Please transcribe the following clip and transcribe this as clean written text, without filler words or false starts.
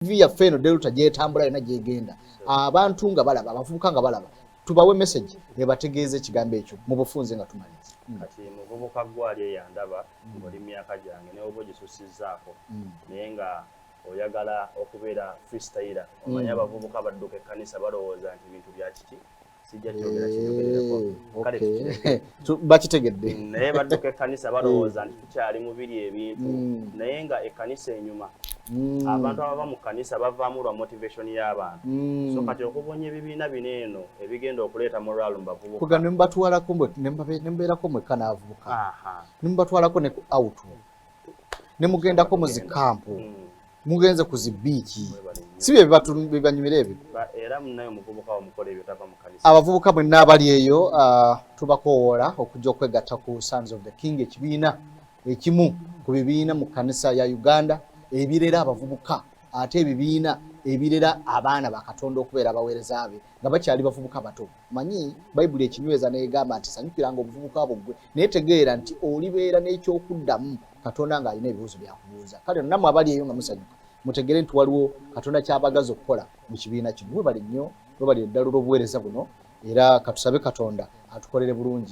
via feno Delta gyetambula yonna gyegenda abantu nga balaba abavubuka nga balaba tubawe message ebategeeze ekigambo ekyo mu bufunze nga tumaliza kati muvubuka gwali eyandaba ng'oli myaka gyange ne oba ogisusizzaako naye nga oyagala okubeera freestyler omanye abavubuka badduka ekkanisa balowooza nti bintu bya kiki sijja kyogera kiyogerereko kale bakitegedde naye badduka ekkanisa balowooza nti tukyali mu biri ebintu naye nga ekkanisa enyuma abantu abava mu kkanisa bavaamu lwa motivation y'abantu so kati okubonya ebibiina bino eno ebigenda okuleeta morale mu bavubuka kuga ne mbatwalako ne mbeerako mwekka n'avubuka ne mbatwalako ne ku out ne mugendako mu zikampu mugenze ku zibiiki si bye bibanyumira ebyo era munayo muvubuka omukola ebyo tava mu kkanisa abavubuka mwenna abali eyo tubakoowola okujja okwegatta ku Sons of the King ekibiina ekimu ku bibiina mu kkanisa ya Uganda ebirera abavubuka ate ebibiina ebirera abaana ba Katonda okubeera abaweereza be nga bakyali bavubuka bato manyi Bayibuli ekinyweza n'egamba nti sanyukiranga obuvubuka bwo naye tegeera nti olibeera n'ekyokuddamu Katonda ng'alina ebibuuzo byakubuuza kale nammwe abali eyo nga musanyuka mutegere nti waliwo Katonda kyabagaza okukola mu kibiina kino bwe bali nnyo bwe bali eddalo olw'obuweereza buno era katusabe Katonda atukolere bulungi